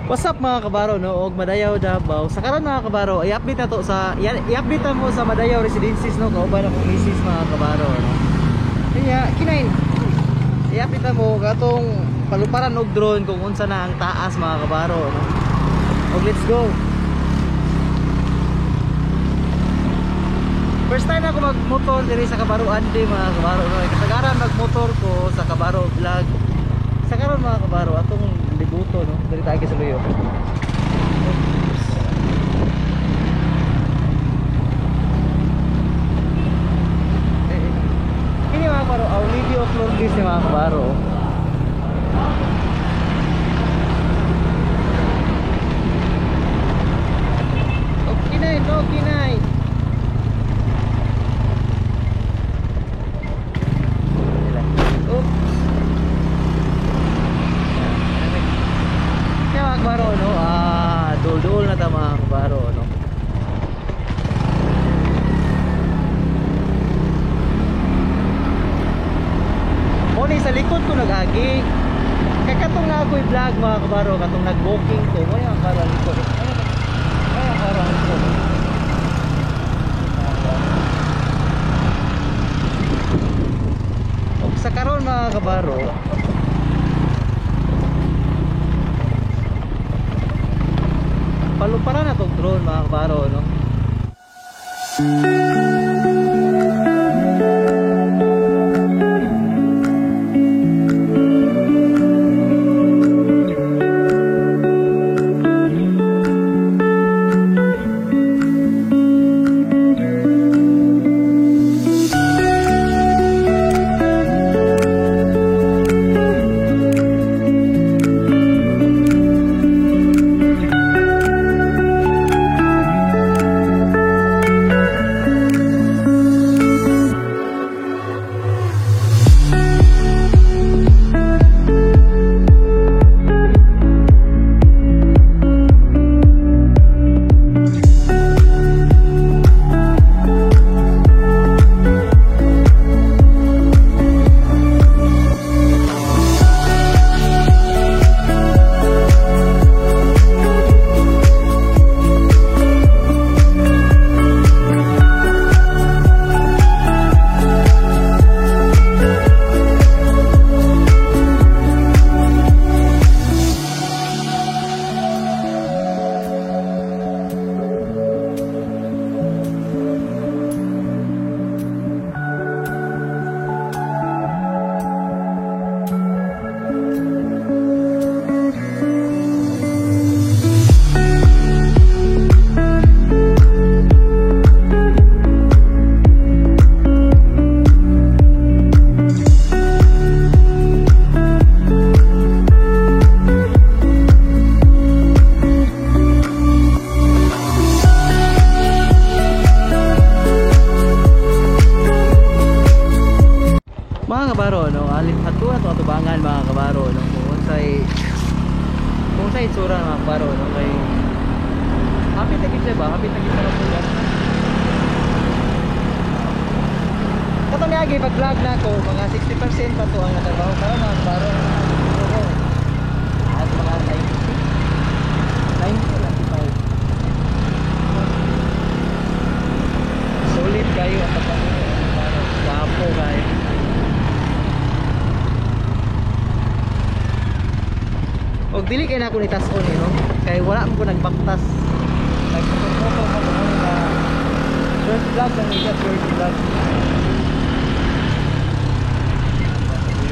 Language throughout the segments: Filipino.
What's up mga kabaro no, og Madayaw Davao. Sa karon mga kabaro, i-update na to sa i-update na mo sa Madayaw Residences no, kauban akong misis mga kabaro no. Kanya kinain. I-update na mo katong paluparan og drone kung unsa na ang taas mga kabaro no. Og let's go. First time ako magmotor diri sa Kabaroan di mga kabaro no. Kasagaran magmotor ko sa Kabaro vlog. Sa karon mga kabaro atong libuto no, diri tayo sa Luyo. Ini mga kabaro, our video floor please ni mga kabaro. Okay na, okay na. Kabaro no, dul-dul na ta mga kabaro no. Muna sa likod ko nag-agi. Kaya katong nga ako'y vlog mga kabaro, katong nag-walking ko. Muna yung kabaro ang likod. Muna yung kabaro ang likod. O sa karon mga kabaro, paluparan na itong drone mga kabaro no. Mga kabaro no, alin ato ato atubangan mga kabaro no, kung say itsura mga kabaro no, kay hapit na gid ba, hapit na gid sa pulan. Katong niagi pag vlog na ko, mga 60% pa to ang natrabaho para mga kabaro. Oo. At mga 95. Solid kayo ang pagkakuha. Wapo kayo. Og dili kay na ako ni tason eh no, kay wala mo ko nagbaktas. Nagphoto ko na first vlog ang iya, first vlog.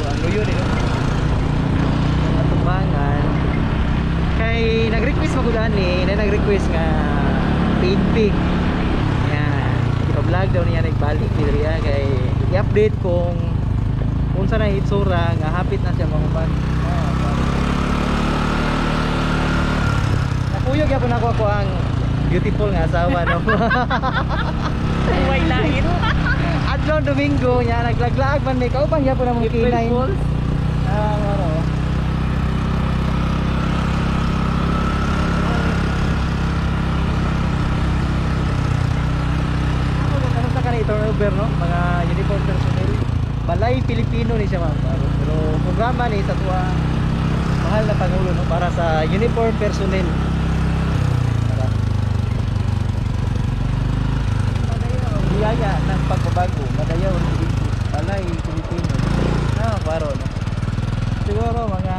Ano yun eh no? Atubangan. Kay nag-request magulan eh, na nag-request nga paid pig. Yan, i-vlog daw niya nagbalik niya kay i-update kung saan na itsura nga hapit na siya mangupan. Uyog yapon ako ang beautiful nga asawa no. Uway langit. Adlaw Domingo nya naglaglag man may kauban yapon ang kinay. Maro. Ano sa kanito turnover no, mga uniform personnel. Balay Pilipino ni siya ma'am. Pero programa ni sa tuwa mahal na pangulo no para sa uniform personnel. Para biyaya ng pagbabago, Madayaw Residency, Balay Pilipino. Baro no. Siguro mga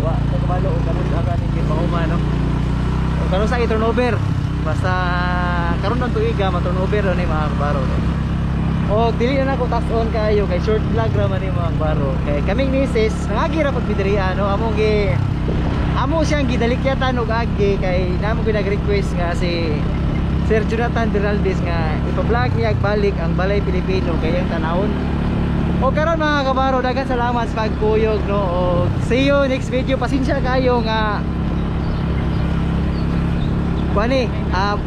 nagkabalo o karon sa kanin kay Mahuma no. O karon sa turnover. Basta karon ng tuiga ma-turnover ni mga baro no. O dili na ako tas-on kayo kay short vlog ra man ni mga baro. Kay kaming misis nangagi ra pag pidiriya no. Amo siyang gidalikyatan og agi kay namo ginag-request nga si Sir Jonathan Bernaldez nga ipa-vlog niya balik ang Balay Pilipino kay ang tanawon. O karon mga kabaro, daghang salamat sa pagkuyog no. O see you next video. Pasensya kayo nga kuani,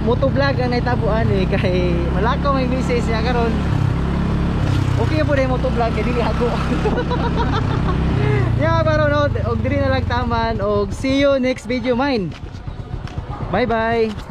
motovlog ang naitabuan kay malakaw may message niya karon. Okay po na motovlog kay dili ako. Yeah, baro no, og diri na lang taman og see you next video mine. Bye bye.